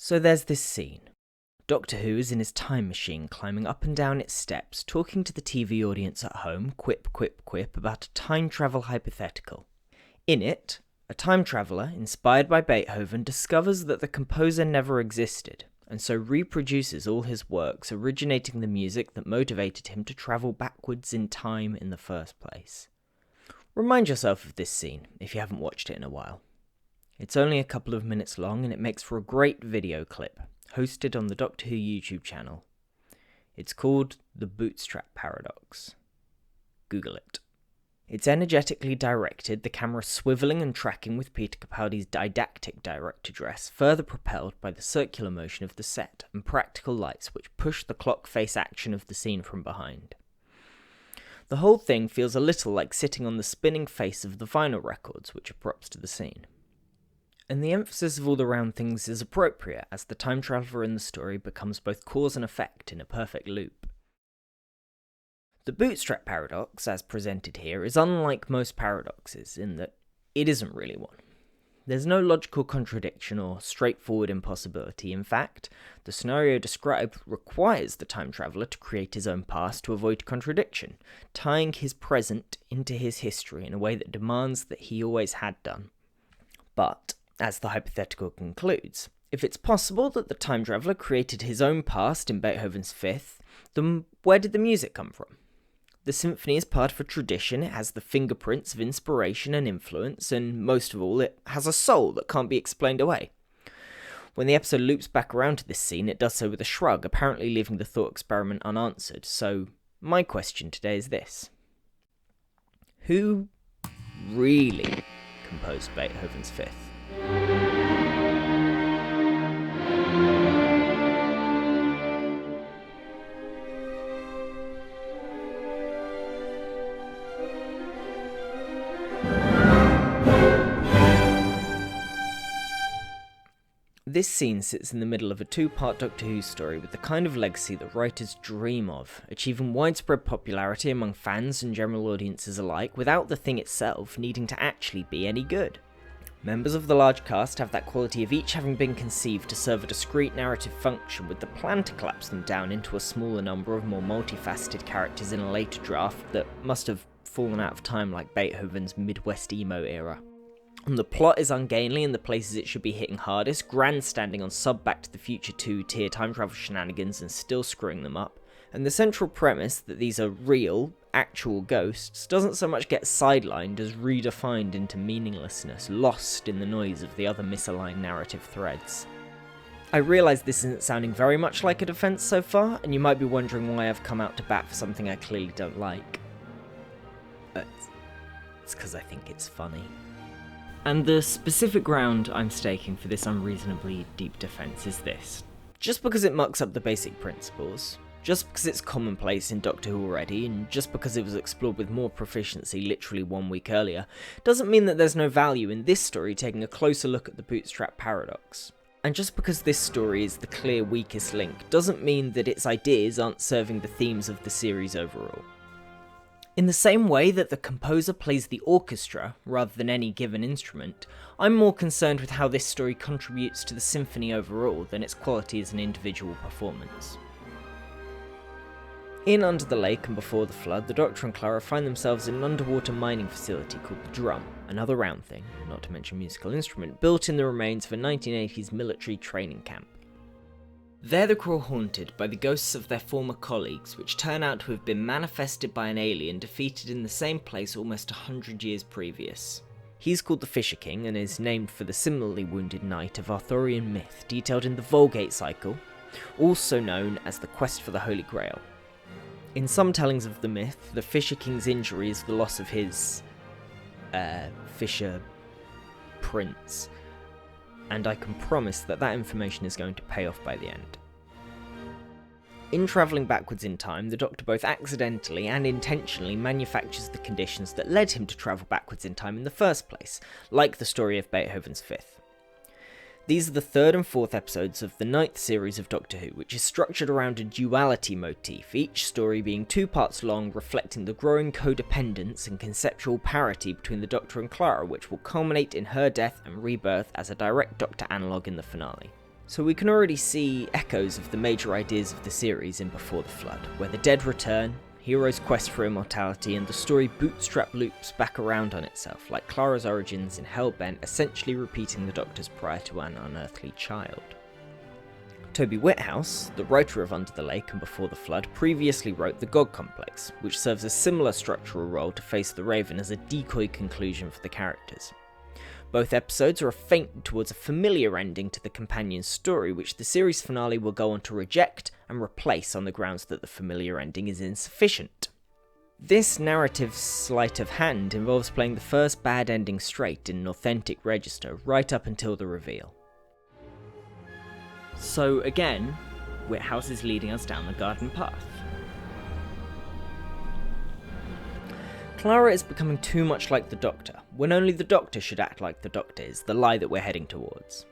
So there's this scene. Doctor Who is in his time machine climbing up and down its steps, talking to the TV audience at home, quip, quip, quip, about a time travel hypothetical. In it, a time traveller, inspired by Beethoven, discovers that the composer never existed, and so reproduces all his works, originating the music that motivated him to travel backwards in time in the first place. Remind yourself of this scene, if you haven't watched it in a while. It's only a couple of minutes long, and it makes for a great video clip, hosted on the Doctor Who YouTube channel. It's called the Bootstrap Paradox. Google it. It's energetically directed, the camera swivelling and tracking with Peter Capaldi's didactic direct address, further propelled by the circular motion of the set and practical lights which push the clock face action of the scene from behind. The whole thing feels a little like sitting on the spinning face of the vinyl records which are props to the scene. And the emphasis of all the round things is appropriate, as the time traveller in the story becomes both cause and effect in a perfect loop. The Bootstrap Paradox, as presented here, is unlike most paradoxes in that it isn't really one. There's no logical contradiction or straightforward impossibility. In fact, the scenario described requires the time traveller to create his own past to avoid contradiction, tying his present into his history in a way that demands that he always had done. But as the hypothetical concludes, if it's possible that the time traveller created his own past in Beethoven's Fifth, then where did the music come from? The symphony is part of a tradition, it has the fingerprints of inspiration and influence, and most of all, it has a soul that can't be explained away. When the episode loops back around to this scene, it does so with a shrug, apparently leaving the thought experiment unanswered. So, my question today is this. Who really composed Beethoven's Fifth? This scene sits in the middle of a two-part Doctor Who story with the kind of legacy that writers dream of, achieving widespread popularity among fans and general audiences alike without the thing itself needing to actually be any good. Members of the large cast have that quality of each having been conceived to serve a discrete narrative function, with the plan to collapse them down into a smaller number of more multifaceted characters in a later draft that must have fallen out of time like Beethoven's Midwest emo era. And the plot is ungainly in the places it should be hitting hardest, grandstanding on sub-Back to the Future 2 tier time travel shenanigans and still screwing them up. And the central premise that these are real, actual ghosts doesn't so much get sidelined as redefined into meaninglessness, lost in the noise of the other misaligned narrative threads. I realise this isn't sounding very much like a defence so far, and you might be wondering why I've come out to bat for something I clearly don't like. It's because I think it's funny. And the specific ground I'm staking for this unreasonably deep defence is this. Just because it mucks up the basic principles, just because it's commonplace in Doctor Who already, and just because it was explored with more proficiency literally 1 week earlier, doesn't mean that there's no value in this story taking a closer look at the Bootstrap Paradox. And just because this story is the clear weakest link, doesn't mean that its ideas aren't serving the themes of the series overall. In the same way that the composer plays the orchestra rather than any given instrument, I'm more concerned with how this story contributes to the symphony overall than its quality as an individual performance. In Under the Lake and Before the Flood, the Doctor and Clara find themselves in an underwater mining facility called the Drum, another round thing, not to mention musical instrument, built in the remains of a 1980s military training camp. There the crew are haunted by the ghosts of their former colleagues, which turn out to have been manifested by an alien defeated in the same place almost 100 years previous. He's called the Fisher King and is named for the similarly wounded knight of Arthurian myth detailed in the Vulgate cycle, also known as the Quest for the Holy Grail. In some tellings of the myth, the Fisher King's injury is the loss of his Fisher Prince, and I can promise that that information is going to pay off by the end. In travelling backwards in time, the Doctor both accidentally and intentionally manufactures the conditions that led him to travel backwards in time in the first place, like the story of Beethoven's Fifth. These are the third and fourth episodes of the ninth series of Doctor Who, which is structured around a duality motif, each story being 2 parts long, reflecting the growing codependence and conceptual parity between the Doctor and Clara, which will culminate in her death and rebirth as a direct Doctor analogue in the finale. So we can already see echoes of the major ideas of the series in Before the Flood, where the dead return, hero's quest for immortality, and the story bootstrap loops back around on itself, like Clara's origins in Hellbent, essentially repeating the Doctor's prayer to an unearthly child. Toby Whithouse, the writer of Under the Lake and Before the Flood, previously wrote The God Complex, which serves a similar structural role to Face the Raven as a decoy conclusion for the characters. Both episodes are a feint towards a familiar ending to the companion's story, which the series finale will go on to reject and replace on the grounds that the familiar ending is insufficient. This narrative sleight of hand involves playing the first bad ending straight in an authentic register, right up until the reveal. So again, Whithouse is leading us down the garden path. Clara is becoming too much like the Doctor, when only the Doctor should act like the Doctor is, the lie that we're heading towards.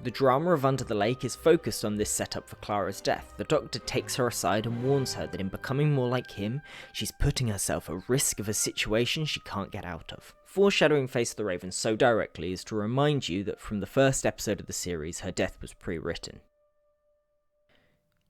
The drama of Under the Lake is focused on this setup for Clara's death. The Doctor takes her aside and warns her that in becoming more like him, she's putting herself at risk of a situation she can't get out of, foreshadowing Face the Raven so directly as to remind you that from the first episode of the series, her death was pre-written.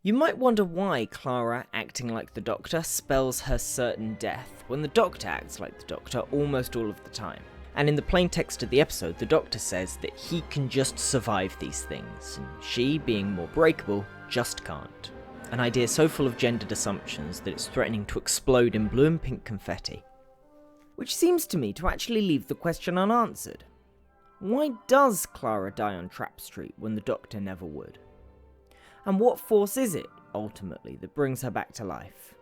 You might wonder why Clara acting like the Doctor spells her certain death, when the Doctor acts like the Doctor almost all of the time. And in the plain text of the episode, the Doctor says that he can just survive these things, and she, being more breakable, just can't. An idea so full of gendered assumptions that it's threatening to explode in blue and pink confetti. Which seems to me to actually leave the question unanswered. Why does Clara die on Trap Street when the Doctor never would? And what force is it, ultimately, that brings her back to life?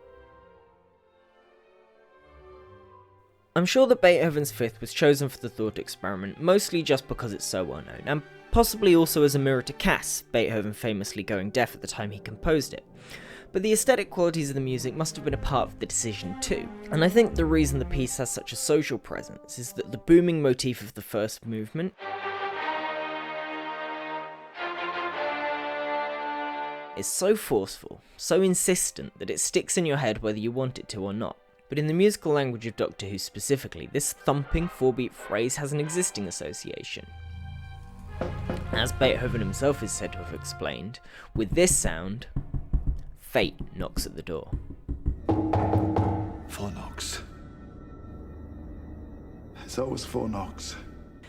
I'm sure that Beethoven's Fifth was chosen for the thought experiment mostly just because it's so well known, and possibly also as a mirror to Cass, Beethoven famously going deaf at the time he composed it. But the aesthetic qualities of the music must have been a part of the decision too, and I think the reason the piece has such a social presence is that the booming motif of the first movement is so forceful, so insistent, that it sticks in your head whether you want it to or not. But in the musical language of Doctor Who specifically, this thumping 4-beat phrase has an existing association. As Beethoven himself is said to have explained, with this sound, fate knocks at the door. 4 knocks. There's always 4 knocks.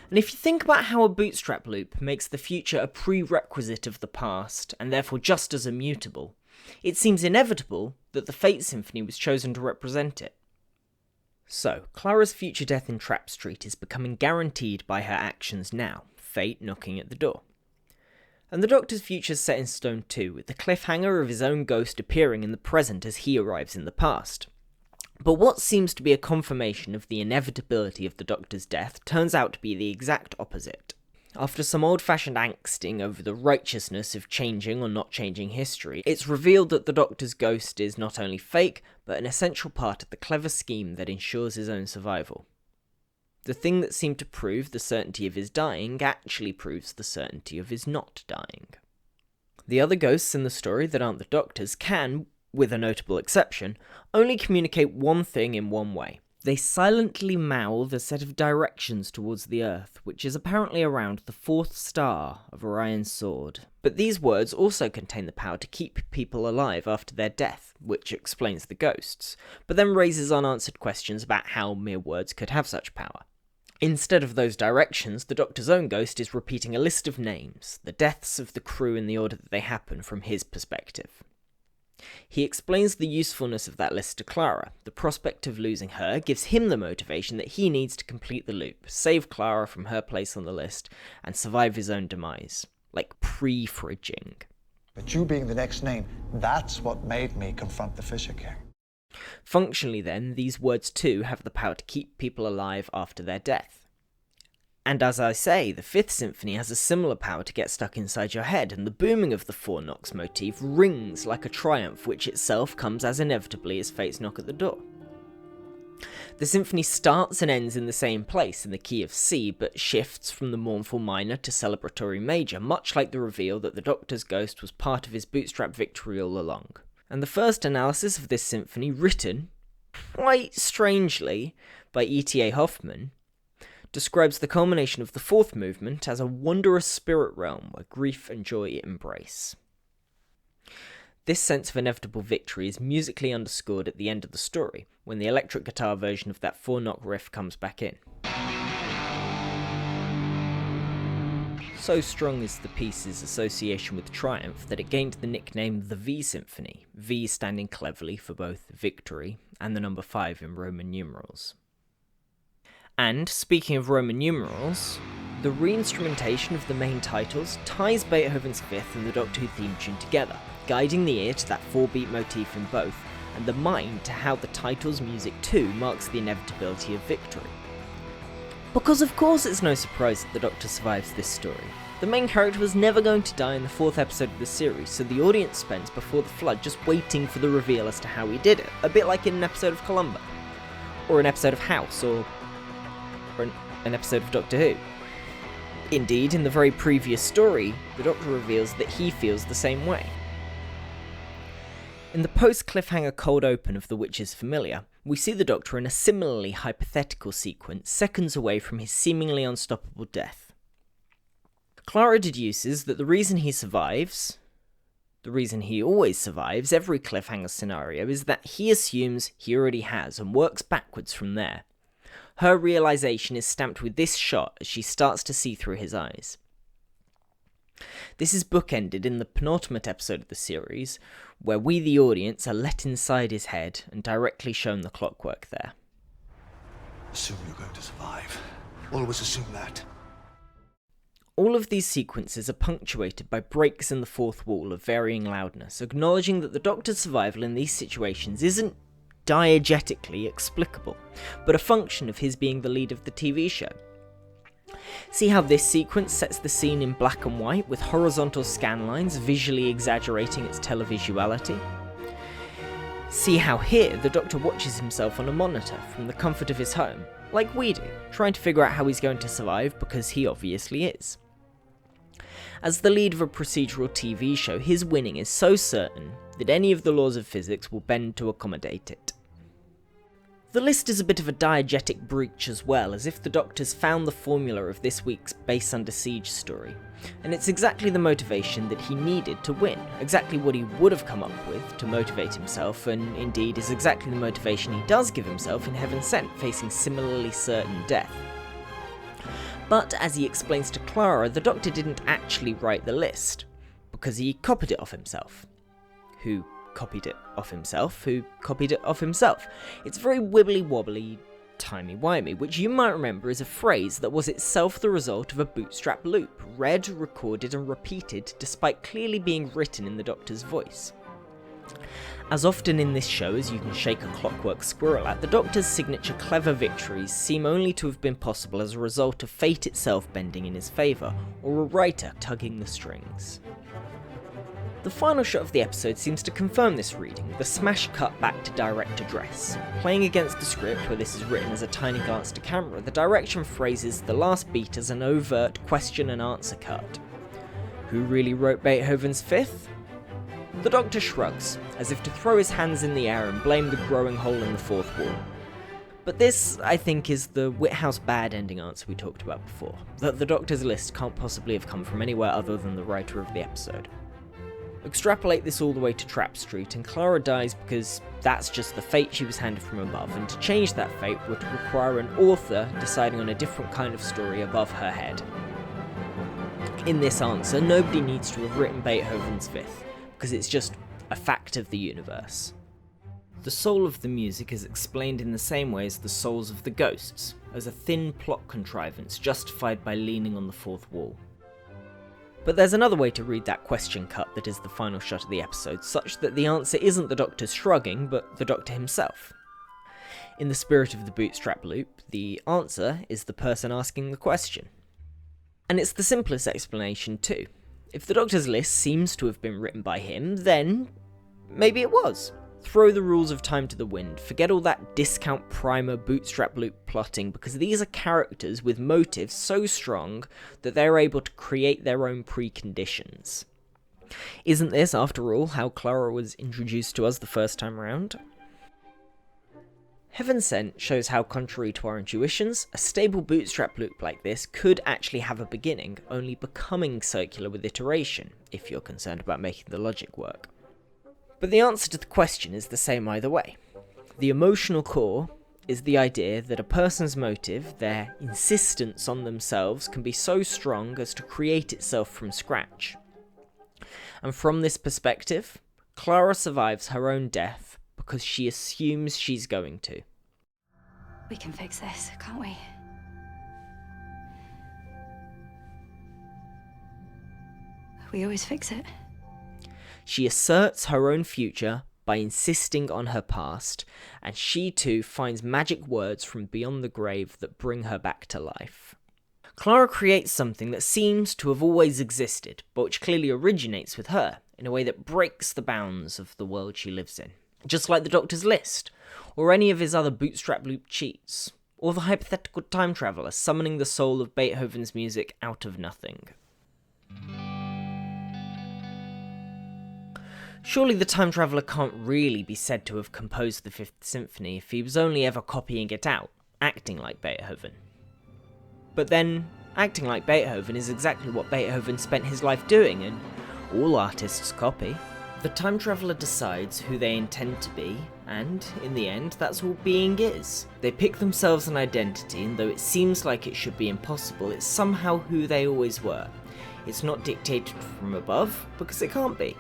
And if you think about how a bootstrap loop makes the future a prerequisite of the past, and therefore just as immutable, it seems inevitable that the Fate Symphony was chosen to represent it. So, Clara's future death in Trap Street is becoming guaranteed by her actions now, fate knocking at the door. And the Doctor's future's set in stone too, with the cliffhanger of his own ghost appearing in the present as he arrives in the past. But what seems to be a confirmation of the inevitability of the Doctor's death turns out to be the exact opposite. After some old-fashioned angsting over the righteousness of changing or not changing history, it's revealed that the Doctor's ghost is not only fake, but an essential part of the clever scheme that ensures his own survival. The thing that seemed to prove the certainty of his dying actually proves the certainty of his not dying. The other ghosts in the story that aren't the Doctor's can, with a notable exception, only communicate one thing in one way. They silently mouth a set of directions towards the Earth, which is apparently around the 4th star of Orion's sword. But these words also contain the power to keep people alive after their death, which explains the ghosts, but then raises unanswered questions about how mere words could have such power. Instead of those directions, the Doctor's own ghost is repeating a list of names, the deaths of the crew in the order that they happen from his perspective. He explains the usefulness of that list to Clara. The prospect of losing her gives him the motivation that he needs to complete the loop, save Clara from her place on the list, and survive his own demise. Like pre-fridging. But you being the next name, that's what made me confront the Fisher King. Functionally then, these words too have the power to keep people alive after their death. And as I say, the 5th Symphony has a similar power to get stuck inside your head, and the booming of the 4 knocks motif rings like a triumph which itself comes as inevitably as Fate's knock at the door. The symphony starts and ends in the same place, in the key of C, but shifts from the mournful minor to celebratory major, much like the reveal that the Doctor's ghost was part of his bootstrap victory all along. And the first analysis of this symphony, written, quite strangely, by E.T.A. Hoffmann, describes the culmination of the fourth movement as a wondrous spirit realm where grief and joy embrace. This sense of inevitable victory is musically underscored at the end of the story, when the electric guitar version of that 4-knock riff comes back in. So strong is the piece's association with triumph that it gained the nickname the V Symphony, V standing cleverly for both victory and the number 5 in Roman numerals. And, speaking of Roman numerals, the re-instrumentation of the main titles ties Beethoven's Fifth and the Doctor Who theme tune together, guiding the ear to that 4-beat motif in both, and the mind to how the title's music too marks the inevitability of victory. Because of course it's no surprise that the Doctor survives this story. The main character was never going to die in the 4th episode of the series, so the audience spends before the flood just waiting for the reveal as to how he did it, a bit like in an episode of Columbo, or an episode of House, or an episode of Doctor Who. Indeed, in the very previous story, the Doctor reveals that he feels the same way. In the post-cliffhanger cold open of The Witch's Familiar, we see the Doctor in a similarly hypothetical sequence seconds away from his seemingly unstoppable death. Clara deduces that the reason he survives, the reason he always survives every cliffhanger scenario, is that he assumes he already has and works backwards from there. Her realization is stamped with this shot as she starts to see through his eyes. This is bookended in the penultimate episode of the series, where we the audience are let inside his head and directly shown the clockwork there. Assume you're going to survive. Always assume that. All of these sequences are punctuated by breaks in the fourth wall of varying loudness, acknowledging that the Doctor's survival in these situations isn't diegetically explicable, but a function of his being the lead of the TV show. See how this sequence sets the scene in black and white with horizontal scan lines visually exaggerating its televisuality? See how here the Doctor watches himself on a monitor from the comfort of his home, like we do, trying to figure out how he's going to survive because he obviously is. As the lead of a procedural TV show, his winning is so certain that any of the laws of physics will bend to accommodate it. The list is a bit of a diegetic breach as well, as if the Doctor's found the formula of this week's Base Under Siege story, and it's exactly the motivation that he needed to win, exactly what he would have come up with to motivate himself, and indeed is exactly the motivation he does give himself in Heaven Sent, facing similarly certain death. But, as he explains to Clara, the Doctor didn't actually write the list, because he copied it off himself. Who copied it off himself? Who copied it off himself? It's very wibbly-wobbly, timey-wimey, which you might remember is a phrase that was itself the result of a bootstrap loop, read, recorded and repeated despite clearly being written in the Doctor's voice. As often in this show as you can shake a clockwork squirrel at, the Doctor's signature clever victories seem only to have been possible as a result of fate itself bending in his favour, or a writer tugging the strings. The final shot of the episode seems to confirm this reading, the smash cut back to direct address. Playing against the script, where this is written as a tiny glance to camera, the direction phrases the last beat as an overt question and answer cut. Who really wrote Beethoven's Fifth? The Doctor shrugs, as if to throw his hands in the air and blame the growing hole in the fourth wall. But this, I think, is the Whithouse bad ending answer we talked about before, that the Doctor's list can't possibly have come from anywhere other than the writer of the episode. Extrapolate this all the way to Trap Street, and Clara dies because that's just the fate she was handed from above, and to change that fate would require an author deciding on a different kind of story above her head. In this answer, nobody needs to have written Beethoven's Fifth, because it's just a fact of the universe. The soul of the music is explained in the same way as the souls of the ghosts, as a thin plot contrivance justified by leaning on the fourth wall. But there's another way to read that question cut that is the final shot of the episode, such that the answer isn't the Doctor shrugging, but the Doctor himself. In the spirit of the bootstrap loop, the answer is the person asking the question. And it's the simplest explanation too. If the Doctor's list seems to have been written by him, then maybe it was. Throw the rules of time to the wind, forget all that discount primer bootstrap loop plotting, because these are characters with motives so strong that they're able to create their own preconditions. Isn't this, after all, how Clara was introduced to us the first time round? Heaven Sent shows how, contrary to our intuitions, a stable bootstrap loop like this could actually have a beginning, only becoming circular with iteration, if you're concerned about making the logic work. But the answer to the question is the same either way. The emotional core is the idea that a person's motive, their insistence on themselves, can be so strong as to create itself from scratch. And from this perspective, Clara survives her own death because she assumes she's going to. We can fix this, can't we? We always fix it. She asserts her own future by insisting on her past, and she too finds magic words from beyond the grave that bring her back to life. Clara creates something that seems to have always existed, but which clearly originates with her, in a way that breaks the bounds of the world she lives in. Just like the Doctor's list, or any of his other bootstrap loop cheats, or the hypothetical time traveller summoning the soul of Beethoven's music out of nothing. Surely the time traveller can't really be said to have composed the Fifth Symphony if he was only ever copying it out, acting like Beethoven. But then, acting like Beethoven is exactly what Beethoven spent his life doing, and all artists copy. The time traveller decides who they intend to be, and, in the end, that's all being is. They pick themselves an identity, and though it seems like it should be impossible, it's somehow who they always were. It's not dictated from above, because it can't be.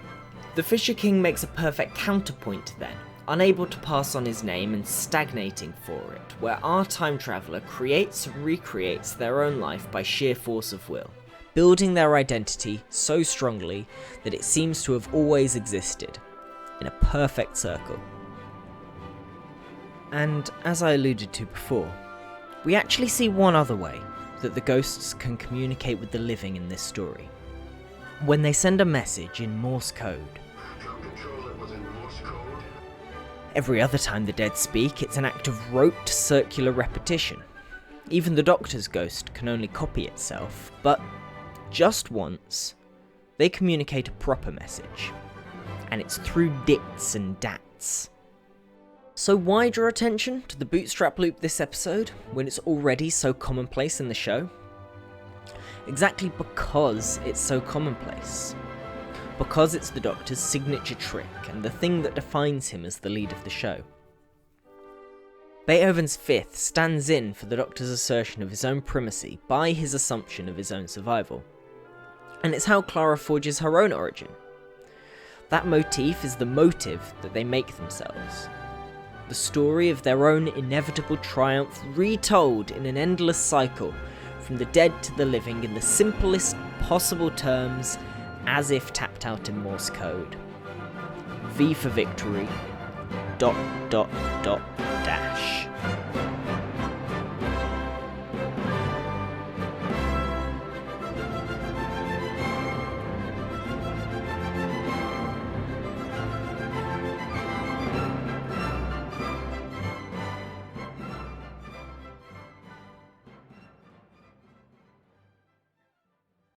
The Fisher King makes a perfect counterpoint then, unable to pass on his name and stagnating for it, where our time traveller creates and recreates their own life by sheer force of will, building their identity so strongly that it seems to have always existed, in a perfect circle. And as I alluded to before, we actually see one other way that the ghosts can communicate with the living in this story. When they send a message in Morse code. Every other time the dead speak, it's an act of rote circular repetition. Even the Doctor's ghost can only copy itself, but just once, they communicate a proper message, and it's through dits and dats. So why draw attention to the bootstrap loop this episode, when it's already so commonplace in the show? Exactly because it's so commonplace. Because it's the Doctor's signature trick, and the thing that defines him as the lead of the show. Beethoven's Fifth stands in for the Doctor's assertion of his own primacy by his assumption of his own survival. And it's how Clara forges her own origin. That motif is the motive that they make themselves. The story of their own inevitable triumph retold in an endless cycle, from the dead to the living in the simplest possible terms, as if tapped out in Morse code. V for victory, ... dash.